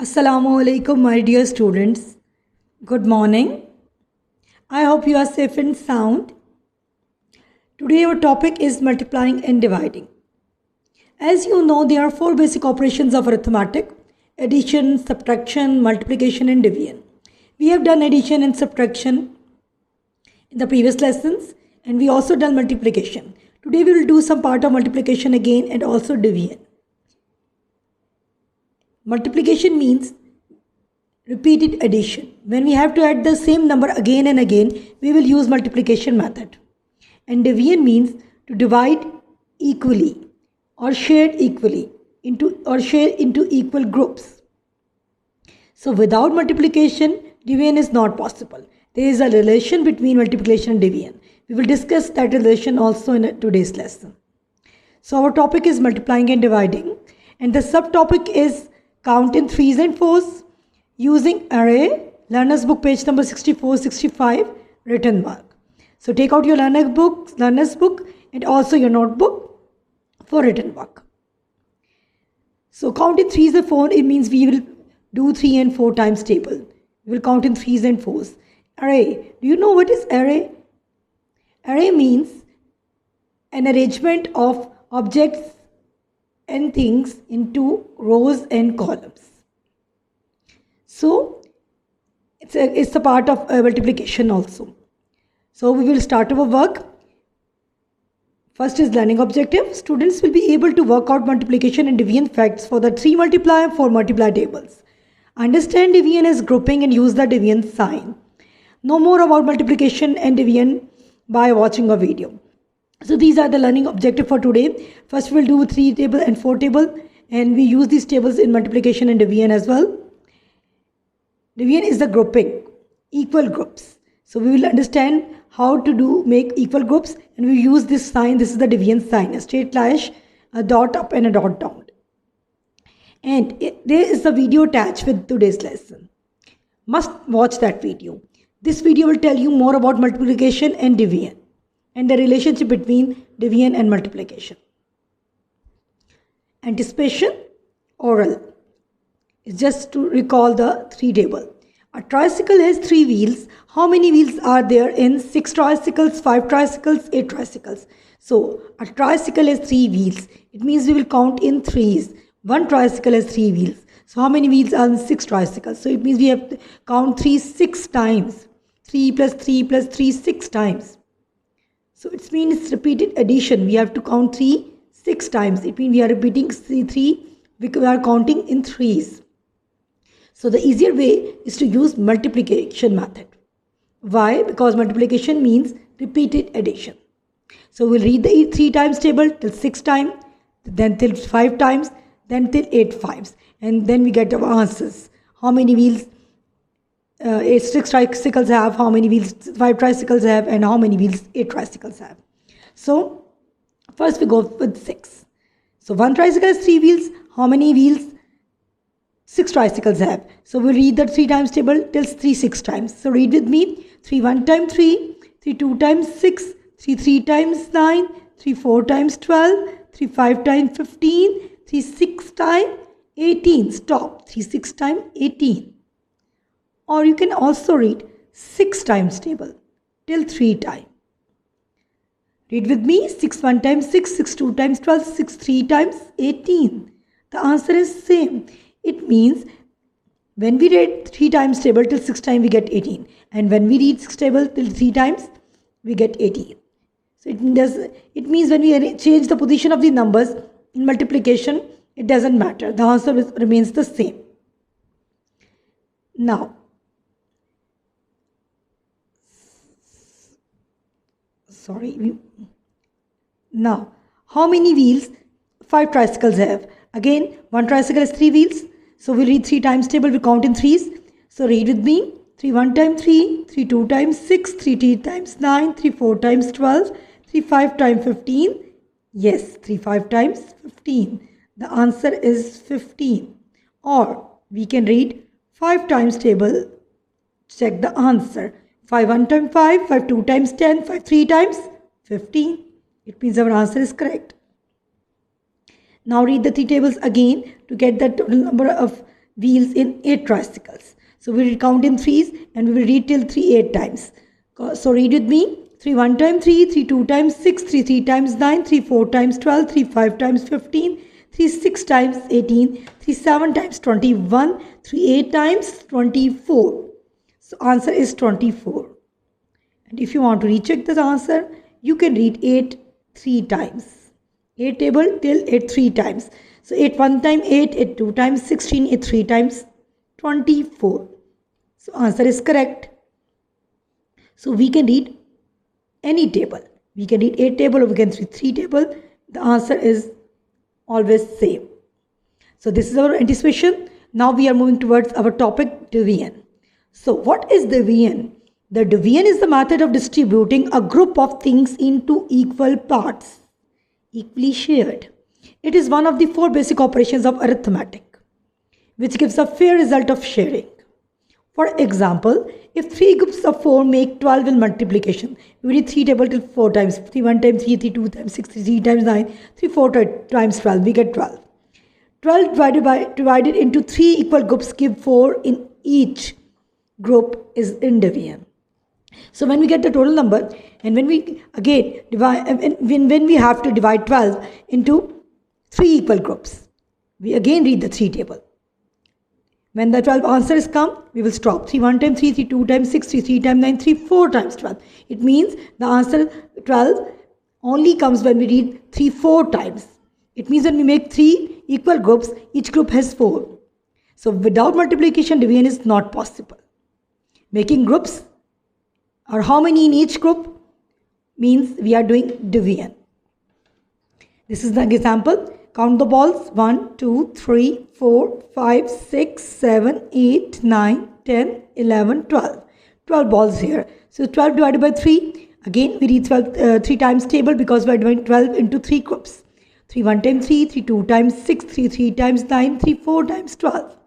Assalamu alaikum, my dear students. Good morning. I hope you are safe and sound. Today, our topic is multiplying and dividing. As you know, there are four basic operations of arithmetic: addition, subtraction, multiplication, and division. We have done addition and subtraction in the previous lessons, and we also done multiplication. Today, we will do some part of multiplication again and also division. Multiplication means repeated addition. When we have to add the same number again and again, we will use multiplication method. And division means to divide equally or share equally into equal groups. So without multiplication, division is not possible. There is a relation between multiplication and division. We will discuss that relation also in today's lesson. So our topic is multiplying and dividing, and the subtopic is count in threes and fours using array, learner's book page number 64-65, written work. So take out your learner's book and also your notebook for written work. So count in threes and fours, it means we will do 3 and 4 times table. We will count in threes and fours. Array, do you know what is array? Array means an arrangement of objects and things into rows and columns. So it's a part of multiplication also. So we will start our work. First is learning objective. Students will be able to work out multiplication and division facts for the 3 multiply and 4 multiply tables. Understand division as grouping and use the division sign. Know more about multiplication and division by watching a video. So these are the learning objective for today. First we'll do 3 table and 4 table, and we use these tables in multiplication and division as well. Division is the grouping, equal groups. So we will understand how to make equal groups, and we use this sign. This is the division sign, a straight slash, a dot up and a dot down. And there is a video attached with today's lesson. Must watch that video. This video will tell you more about multiplication and division and the relationship between division and multiplication. Anticipation, oral. It's just to recall the 3 table. A tricycle has 3 wheels. How many wheels are there in 6 tricycles, 5 tricycles, 8 tricycles? So a tricycle has 3 wheels. It means we will count in threes. 1 tricycle has 3 wheels. So how many wheels are in 6 tricycles? So it means we have to count 3 6 times. 3 plus 3 plus 3 6 times. So it means repeated addition. We have to count 3 6 times. It means we are repeating 3 because we are counting in threes. So the easier way is to use multiplication method. Why? Because multiplication means repeated addition. So we'll read the 3 times table till 6 times, then till 5 times, then till 8 fives. And then we get our answers. How many wheels 6 tricycles have, how many wheels 5 tricycles have, and how many wheels 8 tricycles have. So first we go with 6. So 1 tricycle has 3 wheels. How many wheels 6 tricycles have? So we'll read the 3 times table till 3 6 times. So read with me. 3 1 times 3, 3 2 times 6, 3 3 times 9, 3 4 times 12, 3 5 times 15, 3 6 times 18. Stop. 3 6 times 18. Or you can also read 6 times table till 3 times. Read with me. 6 1 times 6, 6 2 times 12, 6 3 times 18. The answer is same. It means when we read 3 times table till 6 times we get 18. And when we read 6 table till 3 times we get 18. So it means when we change the position of the numbers in multiplication, it doesn't matter. The answer remains the same. Now, Now, how many wheels 5 tricycles have? Again, 1 tricycle has 3 wheels. So we read 3 times table, we count in threes. So read with me. 3 1 times 3, 3 2 times 6, 3 3 times 9, 3 4 times 12, 3 5 times 15. Yes, 3 5 times 15. The answer is 15. Or we can read 5 times table. Check the answer. 5 1 times 5, 5 2 times 10, 5 3 times 15. It means our answer is correct. Now read the 3 tables again to get the total number of wheels in 8 tricycles. So we will count in threes and we will read till 3 8 times. So read with me. 3 1 times 3, 3 2 times 6, 3 3 times 9, 3 4 times 12, 3 5 times 15, 3 6 times 18, 3 7 times 21, 3 8 times 24. So answer is 24. And if you want to recheck the answer, you can read 8 3 times. 8 table till 8 3 times. So 8 1 time 8, 8 2 times 16, 8 3 times 24. So answer is correct. So we can read any table. We can read 8 table or we can read 3 table. The answer is always same. So this is our anticipation. Now we are moving towards our topic, division. So what is division? The division is the method of distributing a group of things into equal parts, equally shared. It is one of the 4 basic operations of arithmetic, which gives a fair result of sharing. For example, if 3 groups of 4 make 12 in multiplication, we read 3 table till 4 times. 3 1 times 3, 3 2 times 6, 3 times 9, 3 4 times 12, we get 12. 12 divided into 3 equal groups give 4 in each group is in division. So when we get the total number and when we again divide, when we have to divide 12 into 3 equal groups, we again read the 3 table. When the 12 answers come, we will stop. 3 1 times 3, 3 2 times 6, 3 3 times 9, 3 4 times 12. It means the answer 12 only comes when we read 3 4 times. It means when we make 3 equal groups, each group has 4. So without multiplication, division is not possible. Making groups or how many in each group means we are doing division. This is the example. Count the balls. 1, 2, 3, 4, 5, 6, 7, 8, 9, 10, 11, 12. 12 balls here. So 12 divided by 3. Again we read 12 3 times table because we are dividing 12 into 3 groups. 3 1 times 3, 3 2 times 6, 3 3 times 9, 3 4 times 12.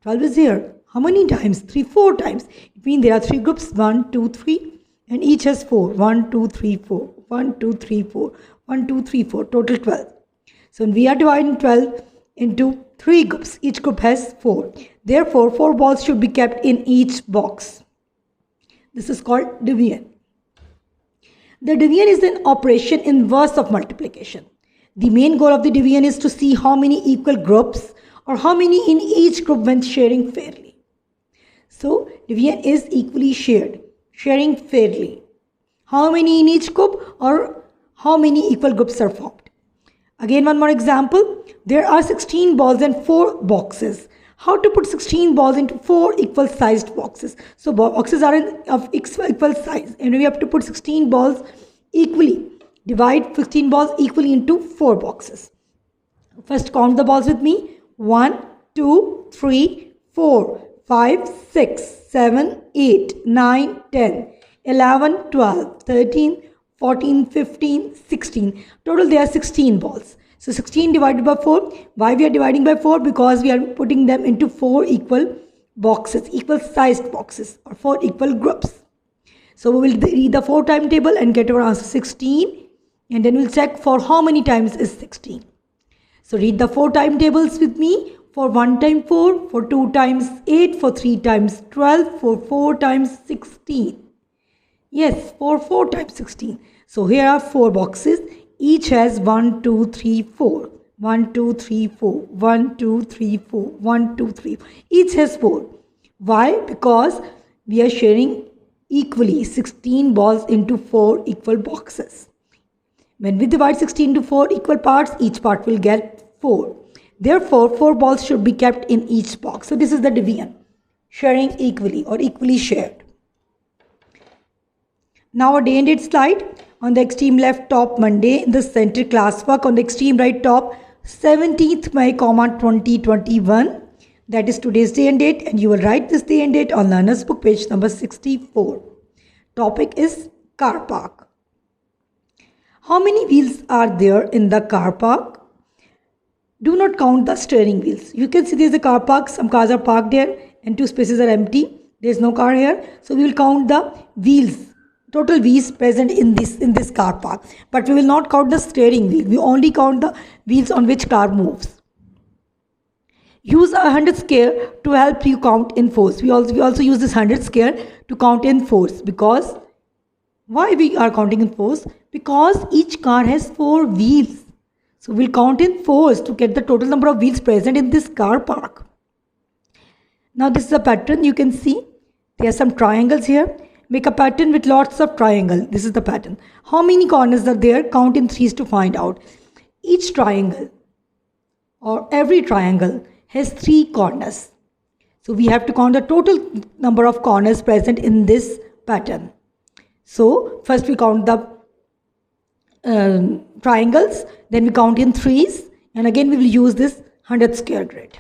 12 is here. How many times? 3 4 times. It means there are 3 groups. 1, 2, 3 and each has 4. 1, 2, 3, 4. 1, 2, 3, 4. 1, 2, 3, 4. Total 12. So we are dividing 12 into 3 groups. Each group has 4. Therefore, 4 balls should be kept in each box. This is called division. The division is an operation inverse of multiplication. The main goal of the division is to see how many equal groups or how many in each group when sharing fairly. So division is equally shared, sharing fairly. How many in each group or how many equal groups are formed. Again, one more example. There are 16 balls and 4 boxes. How to put 16 balls into 4 equal sized boxes? So boxes are of equal size and we have to put 16 balls equally. Divide 16 balls equally into 4 boxes. First count the balls with me. 1, 2, 3, 4, 5, 6, 7, 8, 9, 10, 11, 12, 13, 14, 15, 16. Total there are 16 balls. So 16 divided by 4. Why we are dividing by 4? Because we are putting them into 4 equal boxes, equal sized boxes or 4 equal groups. So we will read the 4 time table and get our answer 16 and then we'll check for how many times is 16. So read the 4 time tables with me. For 1 times 4, for 2 times 8, for 3 times 12, for 4 times 16. Yes, for 4 times 16. So here are 4 boxes. Each has 1, 2, 3, 4. 1, 2, 3, 4. 1, 2, 3, 4. 1, 2, 3. Each has 4. Why? Because we are sharing equally 16 balls into 4 equal boxes. When we divide 16 into 4 equal parts, each part will get 4. Therefore, 4 balls should be kept in each box. So this is the division. Sharing equally or equally shared. Now a day and date slide. On the extreme left top, Monday. In the center, classwork. On the extreme right top, 17th May, 2021. That is today's day and date. And you will write this day and date on Learner's Book, page number 64. Topic is car park. How many wheels are there in the car park? Do not count the steering wheels. You can see there is a car park. Some cars are parked here and 2 spaces are empty. There is no car here. So we will count the wheels. Total wheels present in this car park. But we will not count the steering wheel. We only count the wheels on which car moves. use a 100 scale to help you count in fours. We also use this 100 scale to count in fours. Because why we are counting in fours? Because each car has 4 wheels. So we'll count in fours to get the total number of wheels present in this car park. Now this is a pattern. You can see there are some triangles here. Make a pattern with lots of triangle. This is the pattern. How many corners are there? Count in threes to find out. Each triangle or every triangle has 3 corners. So we have to count the total number of corners present in this pattern. So first we count the triangles, then we count in threes, and again we will use this 100 square grid.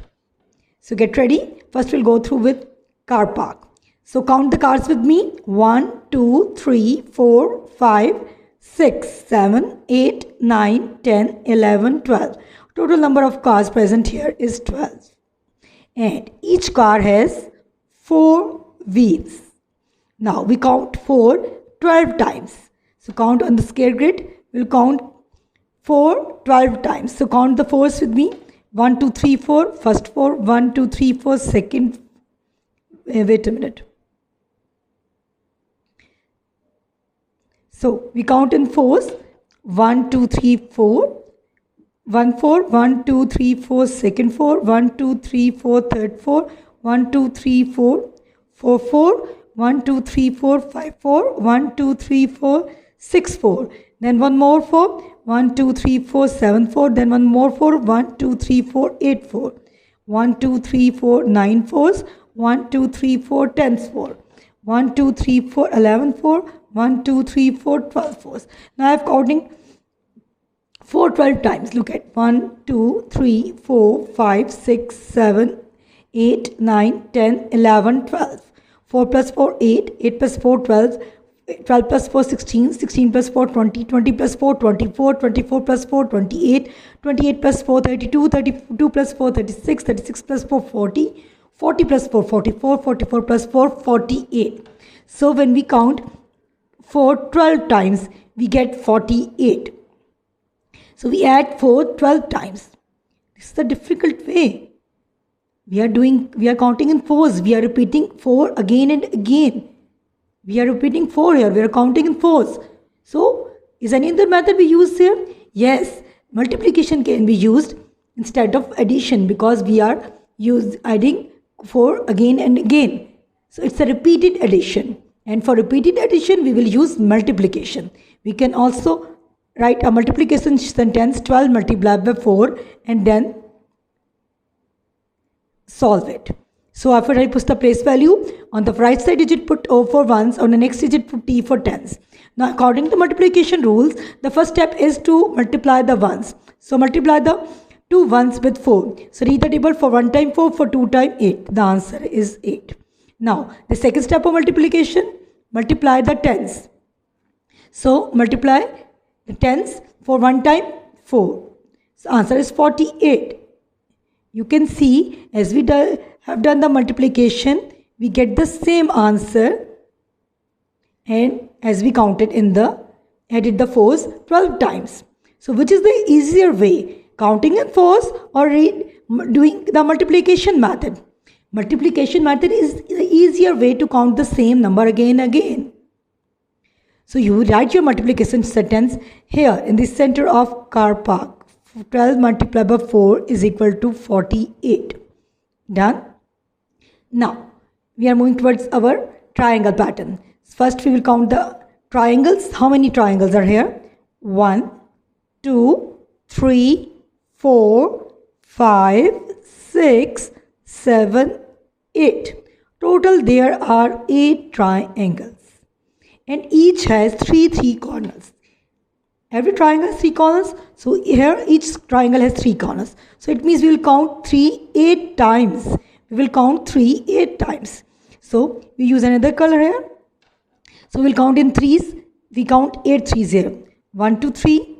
So get ready. First we'll go through with car park. So count the cars with me. 1, 2, 3, 4, 5, 6, 7, 8, 9, 10, 11, 12. Total number of cars present here is 12. And each car has 4 wheels. Now we count 4 12 times. So count on the square grid. We'll count 4 12 times. So count the fours with me. 1, 2, 3, 4. First 4. 1, 2, 3, 4. Second. Wait a minute. So we count in fours. 1, 2, 3, 4. 1, 4. 1, 2, 3, 4. Second 4. 1, 2, 3, 4. Third 4. 1, 2, 3, 4. 4, 4. 1, 2, 3, 4. 5, 4. 1, 2, 3, 4. 6, 4. Then one more 4. 1, 2, 3, 4. 7, 4. Then one more 4. 1, 2, 3, 4. 8, 4. 1, 2, 3, 4. 9 fours. 1, 2, 3, 4. 10 4. 1, 2, 3, 4. 11 4. 1, 2, 3, 4. 12 fours. Now I am counting 4 12 times. Look at 1, 2, 3, 4, 5, 6, 7, 8, 9, 10, 11, 12. 4 plus 4, 8. 8 plus 4, 12. 12 plus 4, 16. 16 plus 4, 20. 20 plus 4, 24. 24 plus 4, 28. 28 plus 4, 32. 32 plus 4, 36. 36 plus 4, 40. 40 plus 4, 44. 44 plus 4, 48. So when we count 4 12 times, we get 48. So we add 4 12 times. This is the difficult way. We are counting in fours. We are repeating 4 again and again. We are repeating 4 here. We are counting in fours. So is any other method we use here? Yes, multiplication can be used instead of addition, because we are adding 4 again and again. So it's a repeated addition. And for repeated addition, we will use multiplication. We can also write a multiplication sentence, 12 multiplied by 4, and then solve it. So after I put the place value, on the right side digit put O for ones, on the next digit put T for tens. Now according to multiplication rules, the first step is to multiply the ones. So multiply the 2 ones with 4. So read the table. For 1 time 4, for 2 time 8. The answer is 8. Now the second step of multiplication, multiply the tens. So multiply the tens. For 1 time 4. So answer is 48. You can see as we have done the multiplication, we get the same answer, and as we counted added the fours 12 times. So which is the easier way? Counting in fours or doing the multiplication method? Multiplication method is the easier way to count the same number again and again. So you write your multiplication sentence here in the center of car park. 12 multiplied by 4 is equal to 48. Done? Now we are moving towards our triangle pattern. First we will count the triangles. How many triangles are here? 1, 2, 3, 4, 5, 6, 7, 8. Total there are 8 triangles, and each has 3 corners. Every triangle has 3 corners. So here each triangle has 3 corners. So it means we will count 3 8 times. We will count 3 8 times. So we use another color here. So we'll count in threes. We count 8 threes here. 1 2 3,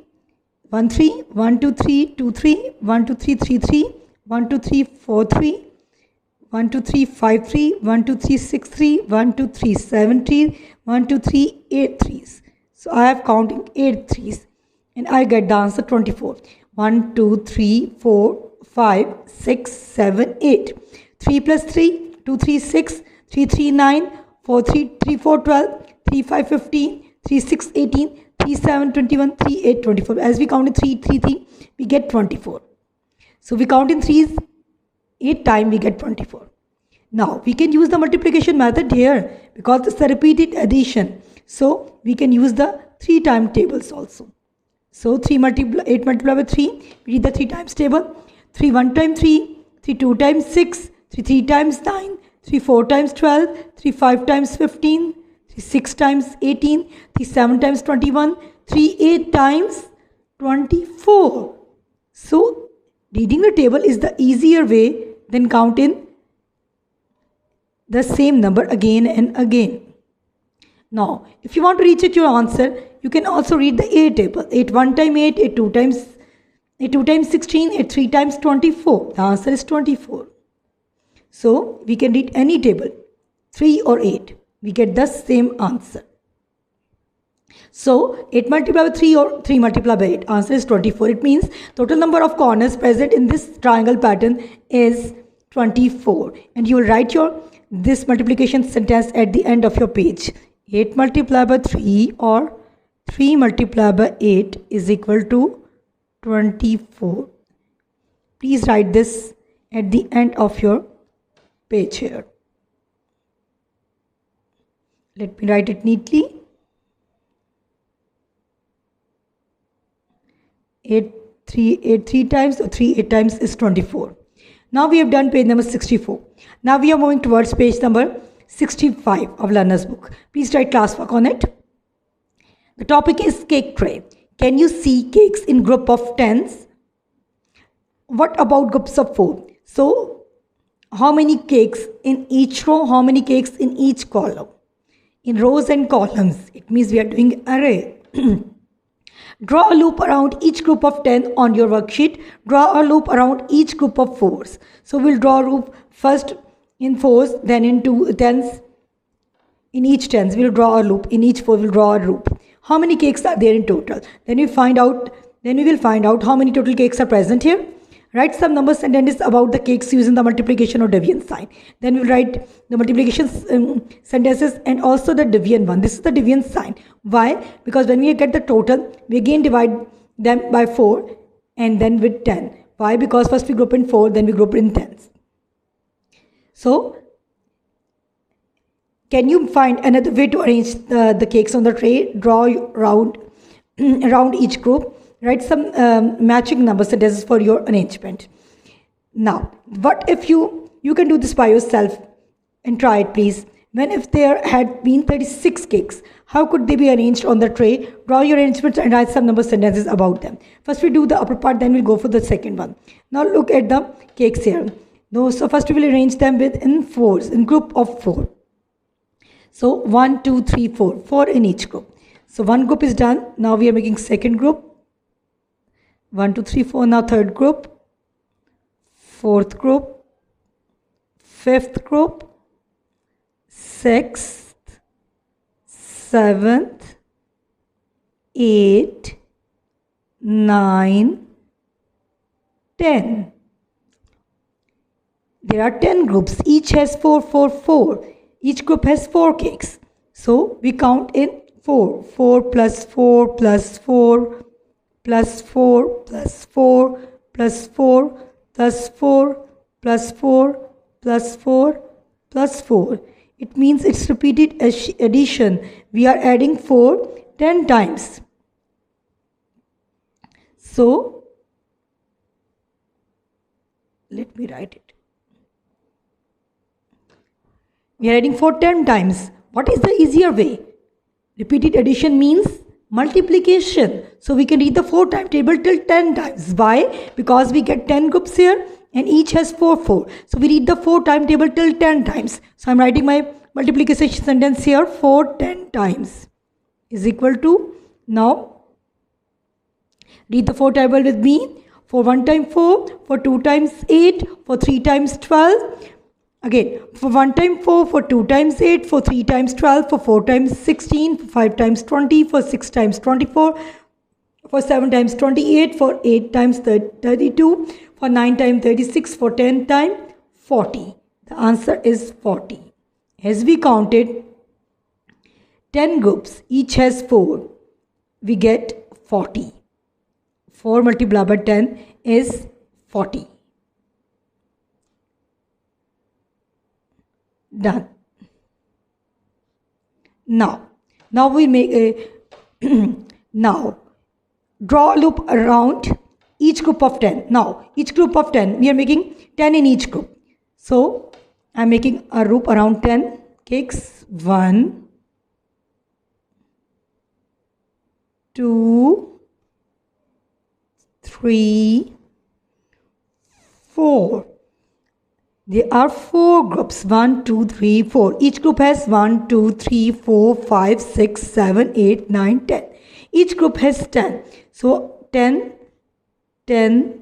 1 3, 1 2 3, 2 3, 1 2 3, 3 3, 1 2 3, 4 3, 1 2 3, 5 3, 1 2 3, 6 3, 1 2 3, 7 3, 1 2 3, 8 threes. So I have counting 8 threes, and I get the answer 24. 1 2 3 4 5, 6, 7, 8. 3 plus 3, 2, 3, 6, 3, 3, 9, 4, 3, 3, 4, 12, 3, 5, 15, 3, 6, 18, 3, 7, 21, 3, 8, 24. As we count in 3, 3, 3, we get 24. So we count in 3's 8 times, we get 24. Now we can use the multiplication method here because it's a repeated addition. So we can use the 3 time tables also. So 8 multiplied by 3, we read the 3 times table. 3 1 times 3, 3 2 times 6, 3 3 times 9, 3 4 times 12, 3 5 times 15, 3 6 times 18, 3 7 times 21, 3 8 times 24. So reading the table is the easier way than counting the same number again and again. Now, if you want to recheck your answer, you can also read the A table. 8 1 times 8, 8 2 times 16, 8 3 times 24. The answer is 24. So, we can read any table, 3 or 8. We get the same answer. So, 8 multiplied by 3 or 3 multiplied by 8. Answer is 24. It means total number of corners present in this triangle pattern is 24. And you will write this multiplication sentence at the end of your page. 8 multiplied by 3 or 3 multiplied by 8 is equal to 24. Please write this at the end of your page here. Let me write it neatly. 8 3 times or 3 8 times is 24. Now we have done page number 64. Now we are moving towards page number 65 of learner's book. Please write classwork on it. The topic is cake tray. Can you see cakes in group of 10s? What about groups of 4? So how many cakes in each row? How many cakes in each column? In rows and columns. It means we are doing array. Draw a loop around each group of 10 on your worksheet. Draw a loop around each group of 4s. So we'll draw a loop first in 4s, then in 10s. In each 10s, we'll draw a loop. In each 4, we'll draw a loop. How many cakes are there in total? Then we will find out how many total cakes are present here. Write some number sentences about the cakes using the multiplication or division sign. Then we'll write the multiplication sentences and also the division one. This is the division sign. Why? Because when we get the total, we again divide them by 4 and then with 10. Why? Because first we group in 4, then we group in 10s. So, can you find another way to arrange the cakes on the tray? Draw around each group. Write some matching number sentences for your arrangement. Now, what if you can do this by yourself and try it, please. When if there had been 36 cakes, how could they be arranged on the tray? Draw your arrangements and write some number sentences about them. First we do the upper part, then we'll go for the second one. Now look at the cakes here. So first we will arrange them in 4s, in group of 4. So 1, 2, 3, 4. 4 in each group. So one group is done. Now we are making second group. 1, 2, 3, 4. Now third group. Fourth group. Fifth group. Sixth. Seventh. 8. 9. 10. There are 10 groups. Each has 4, 4, 4. Each group has 4 cakes. So we count in 4. 4 plus 4 plus 4 plus 4 plus 4 plus 4 plus 4 plus 4 plus 4 plus 4. It means it's repeated addition. We are adding 4 10 times. So let me write it. We are adding 4 10 times. What is the easier way? Repeated addition means multiplication. So we can read the 4 timetable till 10 times. Why? Because we get 10 groups here and each has 4 4. So we read the 4 timetable till 10 times. So I'm writing my multiplication sentence here. 4 10 times is equal to, now read the 4 table with me. For 1 times 4, for 2 times 8, for 3 times 12. Again, for 1 times 4, for 2 times 8, for 3 times 12, for 4 times 16, for 5 times 20, for 6 times 24, for 7 times 28, for 8 times 32, For 9 times 36, for 10 times 40. The answer is 40. As we counted 10 groups, each has 4. We get 40. 4 multiplied by 10 is 40. Done. Now we make a now draw a loop around each group of 10. Now each group of 10, we are making 10 in each group. So I am making a loop around 10 cakes. 1, 2, 3, 4. There are 4 groups. 1, 2, 3, 4. Each group has 1, 2, 3, 4, 5, 6, 7, 8, 9, 10. Each group has 10. So 10, 10,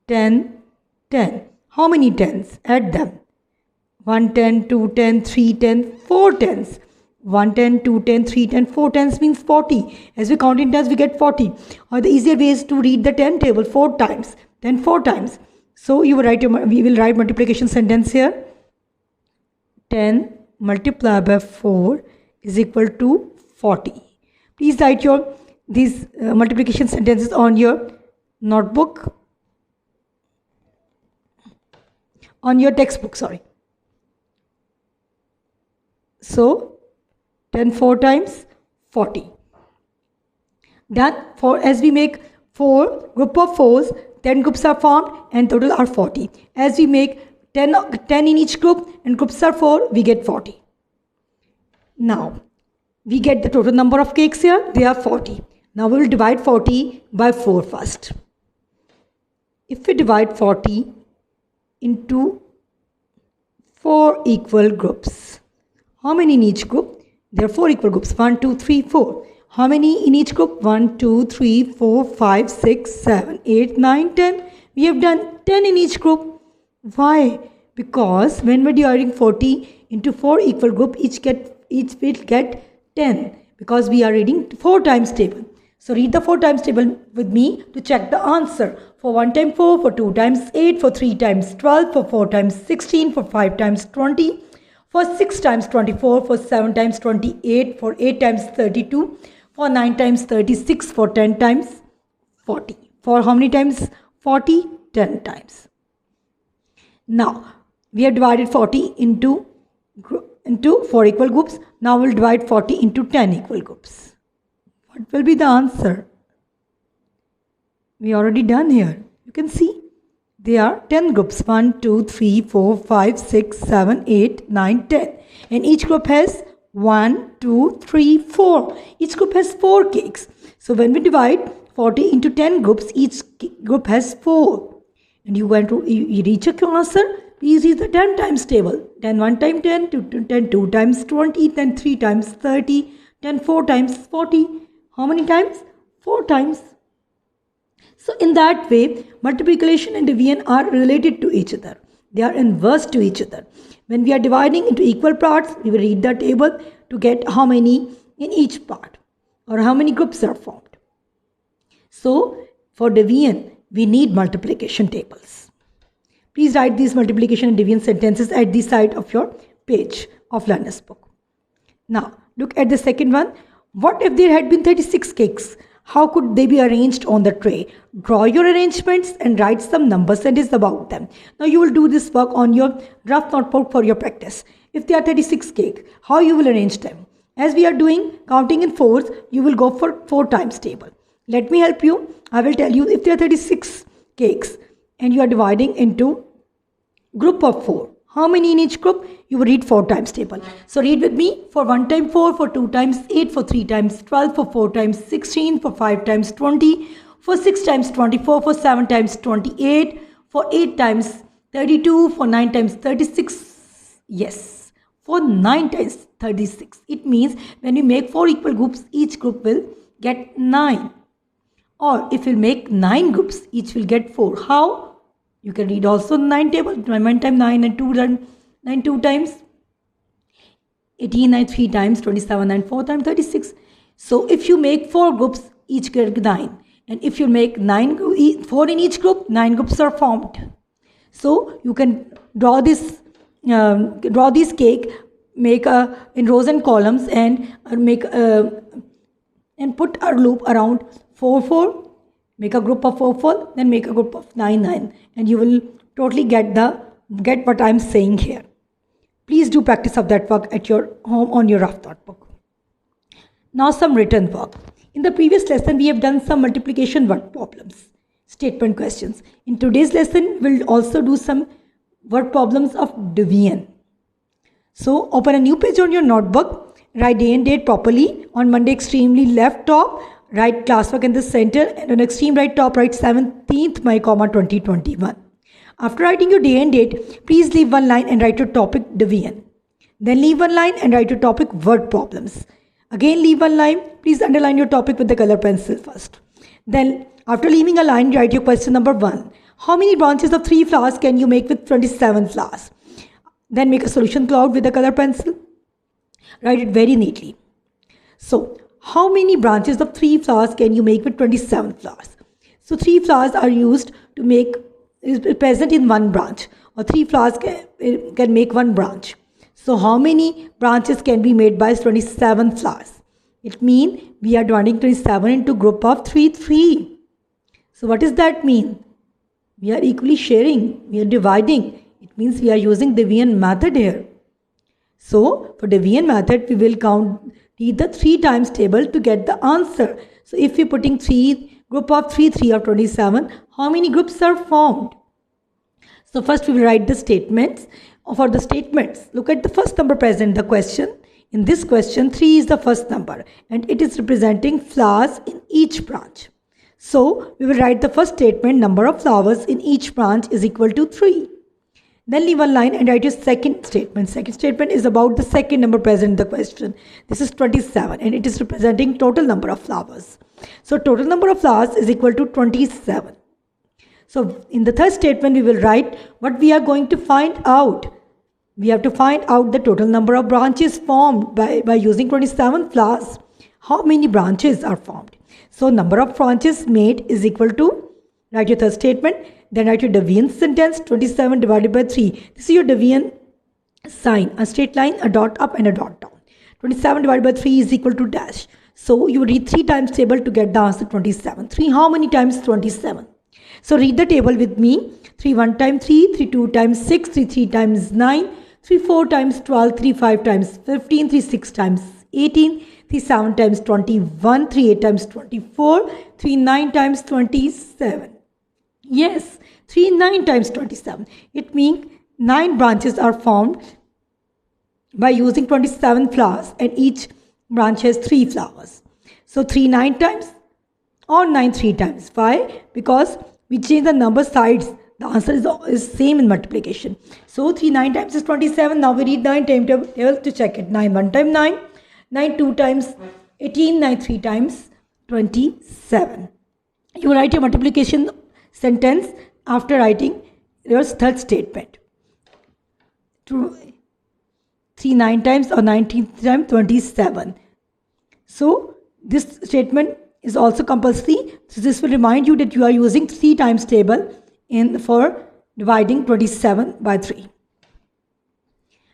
10, 10. How many 10s? Add them. 1 10, 2 10, 3 10, 4 10s. 1 10, 2 10, 3 10, 4 10s means 40. As we count in 10s, we get 40. Or the easier way is to read the 10 table 4 times. Then 4 times. So we will write multiplication sentence here. 10 multiplied by 4 is equal to 40. Please write these multiplication sentences on your notebook, on your textbook, sorry. So 10 4 times 40. Done. As we make 4 group of 4s, 10 groups are formed and total are 40. As we make 10 in each group and groups are 4, we get 40. Now we get the total number of cakes here. They are 40. Now we will divide 40 by 4 first. If we divide 40 into 4 equal groups, how many in each group? There are 4 equal groups. 1, 2, 3, 4. How many in each group? 1, 2, 3, 4, 5, 6, 7, 8, 9, 10. We have done 10 in each group. Why? Because when we're dividing 40 into 4 equal groups, each will get 10. Because we are reading 4 times table. So read the 4 times table with me to check the answer. For 1 times 4, for 2 times 8, for 3 times 12, for 4 times 16, for 5 times 20, for 6 times 24, for 7 times 28, for 8 times 32, for 9 times 36, for 10 times 40. For how many times 40? 10 times. Now we have divided 40 into 4 equal groups. Now we'll divide 40 into 10 equal groups. What will be the answer? We already done here. You can see there are 10 groups. 1, 2, 3, 4, 5, 6, 7, 8, 9, 10. And each group has 1, 2, 3, 4. Each group has 4 cakes. So when we divide 40 into 10 groups, each group has 4. And you recheck your answer. Please use the 10 times table. 10 1 times 10, 2 times 20, then 3 times 30, 10 4 times 40. How many times? 4 times. So in that way, multiplication and division are related to each other. They are inverse to each other. When we are dividing into equal parts, we will read the table to get how many in each part or how many groups are formed. So for division, we need multiplication tables. Please write these multiplication and division sentences at the side of your page of learner's book. Now look at the second one. What if there had been 36 cakes? How could they be arranged on the tray? Draw your arrangements and write some number sentences about them. Now you will do this work on your draft notebook for your practice. If there are 36 cakes, how you will arrange them? As we are doing counting in 4s, you will go for 4 times table. Let me help you. I will tell you if there are 36 cakes and you are dividing into group of 4. How many in each group? You will read 4 times table. So read with me. For 1 times 4, for 2 times 8, for 3 times 12, for 4 times 16, for 5 times 20, for 6 times 24, for 7 times 28, for 8 times 32, for 9 times 36. Yes, for 9 times 36. It means when we make 4 equal groups, each group will get 9. Or if we make 9 groups, each will get 4. How? You can read also 9 table. 1 times 9 and 9 2 times 18, 9 3 times 27, and 4 times 36. So if you make 4 groups, each get 9. And if you make 4 in each group, 9 groups are formed. So you can draw this cake, make in rows and columns, and make and put a loop around 4 4. Make a group of 4 4, then make a group of 9 9, and you will totally get what I'm saying here. Please do practice of that work at your home on your rough notebook. Now some written work. In the previous lesson, we have done some multiplication word problems, statement questions. In today's lesson, we'll also do some word problems of division. So open a new page on your notebook, write day and date properly. On Monday, extremely left top, write classwork in the center, and on extreme right top, write 17th May, 2021. After writing your day and date, please leave one line and write your topic division. Then leave one line and write your topic word problems. Again leave one line. Please underline your topic with the color pencil first. Then after leaving a line, write your question number 1. How many branches of 3 flowers can you make with 27 flowers? Then make a solution cloud with the color pencil. Write it very neatly. So how many branches of 3 flowers can you make with 27 flowers? So 3 flowers are used to make is present in one branch, or 3 flowers can make one branch. So how many branches can be made by 27 flowers? It means we are dividing 27 into group of 3 3. So what does that mean? We are equally sharing, we are dividing. It means we are using division method here. So for division method, we will count the 3 times table to get the answer. So if we are putting group of 3 3 or 27, how many groups are formed? So first we will write the statements. For the statements, look at the first number present in the question. In this question, 3 is the first number and it is representing flowers in each branch. So we will write the first statement, number of flowers in each branch is equal to 3. Then leave one line and write your second statement. Second statement is about the second number present in the question. This is 27 and it is representing total number of flowers. So total number of flowers is equal to 27. So in the third statement, we will write what we are going to find out. We have to find out the total number of branches formed by using 27 flowers. How many branches are formed? So number of branches made is equal to, write your third statement, then write your division sentence, 27 divided by 3. This is your division sign, a straight line, a dot up and a dot down. 27 divided by 3 is equal to dash. So you read 3 times table to get the answer 27. 3 how many times 27? So read the table with me. 3 1 times 3, 3 2 times 6, 3 3 times 9, 3 4 times 12, 3 5 times 15, 3 6 times 18, 3 7 times 21, 3 8 times 24, 3 9 times 27. Yes, 3 9 times 27. It means 9 branches are formed by using 27 flowers and each branch has 3 flowers. So 3 9 times or 9 3 times. Why? Because we change the number sides. The answer is same in multiplication. So 3 9 times is 27. Now we read 9 timetable to check it. 9 1 times 9. 9 2 times 18. 9 3 times 27. You write your multiplication sentence after writing your third statement. 3 9 times or 19 times 27. So this statement is also compulsory. So this will remind you that you are using 3 times table for dividing 27 by 3.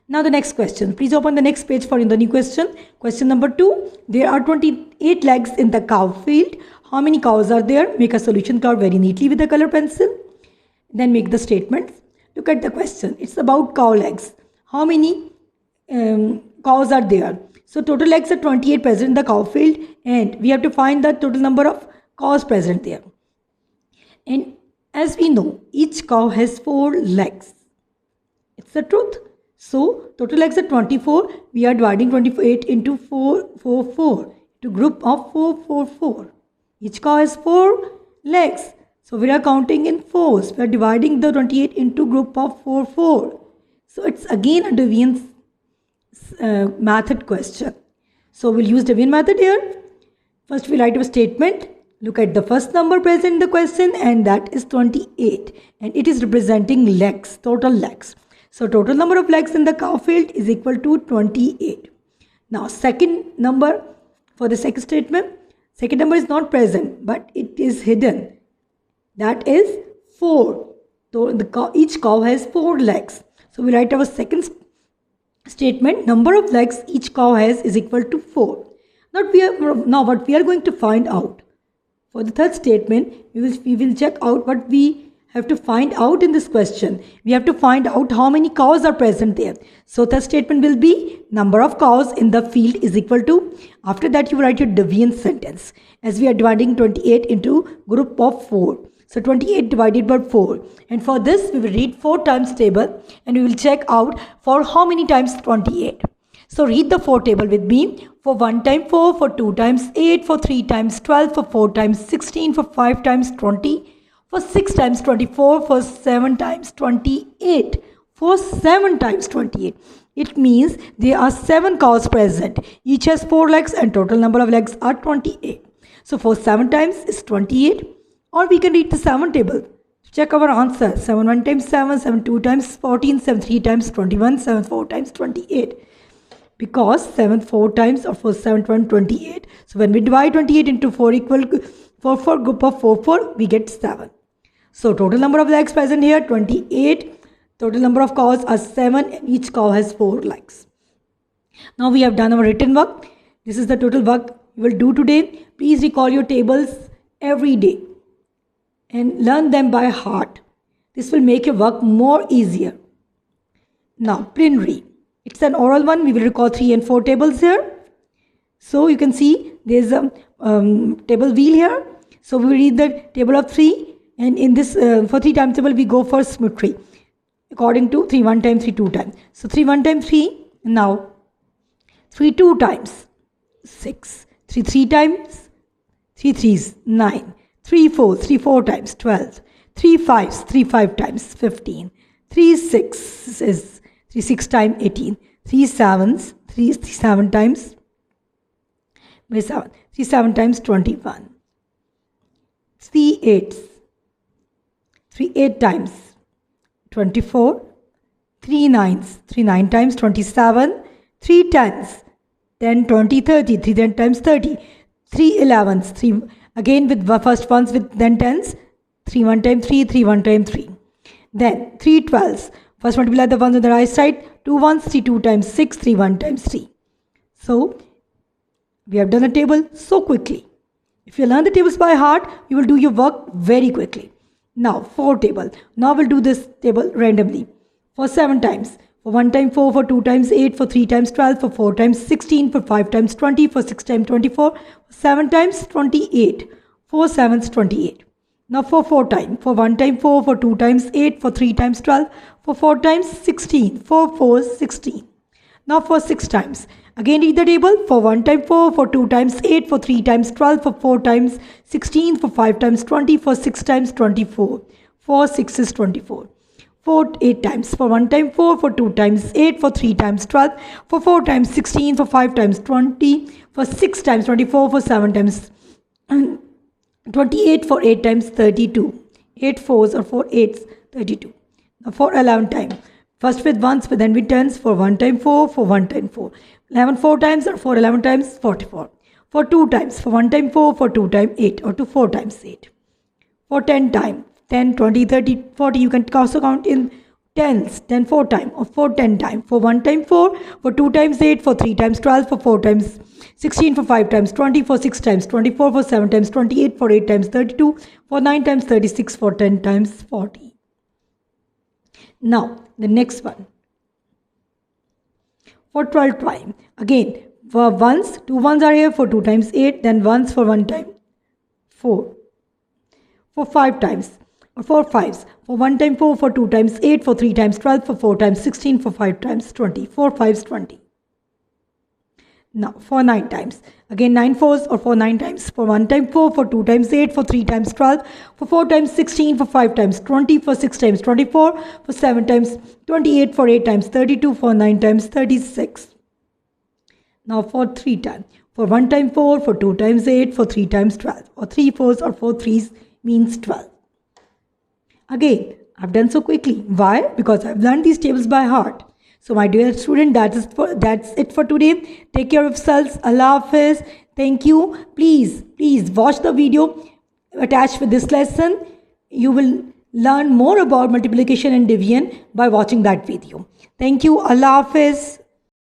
Now the next question. Please open the next page for the new question. Question number 2. There are 28 legs in the cow field. How many cows are there? Make a solution card very neatly with the color pencil. Then make the statements. Look at the question. It's about cow legs. How many cows are there? So total legs are 28 present in the cow field and we have to find the total number of cows present there. And as we know, each cow has 4 legs. It's the truth. So total legs are 24. We are dividing 28 into 4 4 4 to group of 4 4 4. Each cow has 4 legs. So we are counting in 4s. We are dividing the 28 into group of 4 4. So it's again a division method question. So we'll use division method here. First we write a statement. Look at the first number present in the question and that is 28 and it is representing legs, total legs. So total number of legs in the cow field is equal to 28. Now second number for the second statement. Second number is not present, but it is hidden. That is 4. So each cow has 4 legs. So we write our second statement, number of legs each cow has is equal to 4. Now what we are going to find out. For the third statement, we will check out what we have to find out in this question. We have to find out how many cows are present there. So the statement will be number of cows in the field is equal to. After that you write your deviance sentence. As we are dividing 28 into group of 4. So 28 divided by 4. And for this we will read 4 times table and we will check out for how many times 28. So read the 4 table with me. For 1 time 4, for 2 times 8, for 3 times 12, for 4 times 16, for 5 times 20, for 6 times 24, for 7 times 28. For 7 times 28. It means there are 7 cows present. Each has 4 legs and total number of legs are 28. So for 7 times is 28. Or we can read the 7 table. Check our answer. 7 1 times 7, 7 2 times 14, 7 3 times 21, 7 4 times 28. Because 7 4 times or for 7 28. So when we divide 28 into 4 equal for group of 4, we get 7. So total number of legs present here 28. Total number of cows are 7 and each cow has 4 legs. Now we have done our written work. This is the total work you will do today. Please recall your tables every day and learn them by heart. This will make your work more easier. Now plenary. It's an oral one. We will recall 3 and 4 tables here. So you can see there's a table wheel here. So we read the table of 3 and in this for 3 times table we go for symmetry according to 3 1 times 3 2 times. So 3 1 times 3. Now 3 2 times 6. 3 3 times 3 3s 9. 3 4 times 12. 3 5s 3 5 times 15. 3 6 is 3 6 times 18. 3 7s 3 7 times 7. 3 7 times 21. 3 8s 3 8 times 24. 3 9s 3 9 times 27. 3 10s 10 20 30. 3 10 times 30. 3 11s 3 again with first ones with then 10s. 3 1 times 3 3 1 times 3. Then 3 12s. First multiply the ones on the right side. 2 ones 3 2 times 6 3 1 times 3. So we have done the table so quickly. If you learn the tables by heart, you will do your work very quickly. Now 4 table. Now we'll do this table randomly. For 7 times. For 1 time 4, for 2 times 8, for 3 times 12, for 4 times 16, for 5 times 20, for 6 times 24, for 7 times 28. 4 sevens 28. Now for 4 times. For 1 time 4, for 2 times 8, for 3 times 12, for 4 times 16. 4 4s 16. Now for 6 times. Again read the table. For 1 time 4, for 2 times 8, for 3 times 12, for 4 times 16, for 5 times 20, for 6 times 24. 4 6 is 24. 4 8 times. For 1 time 4, for 2 times 8, for 3 times 12, for 4 times 16, for 5 times 20, for 6 times 24, for 7 times 28, for 8 times 32. 8 4s or 4 8s 32. Now for 11 times. First with ones, but then with tens. For 1 time 4, for 1 time 4. 11 4 times or for 11 times 44. For 2 times. For 1 time 4, for 2 times 8 or to 4 times 8. For 10 times. 10, 20, 30, 40. You can also count in tens. 10 4 times or for 10 times. For 1 time 4, for 2 times 8, for 3 times 12, for 4 times 16, for 5 times 20, for 6 times 24, for 7 times 28, for 8 times 32, for 9 times 36, for 10 times 40. Now the next one. For 12 times. Again for ones, 2 ones are here. For 2 times 8, then ones for 1 time 4. For 5 times. Or 4 5s. For 1 time 4, for 2 times 8, for 3 times 12, for 4 times 16, for 5 times 20. 4 5s 20. Now for 9 times. Again 9 4s or for 9 times. For 1 time 4, for 2 times 8, for 3 times 12, for 4 times 16, for 5 times 20, for 6 times 24, for 7 times 28, for 8 times 32, for 9 times 36. Now for 3 times. For 1 time 4, for 2 times 8, for 3 times 12. Or 3 4s or 4 3s means 12. Again, I've done so quickly. Why? Because I've learned these tables by heart. So my dear student, that's it for today. Take care of yourselves. Allah Hafiz. Thank you. Please watch the video attached with this lesson. You will learn more about multiplication and division by watching that video. Thank you. Allah Hafiz.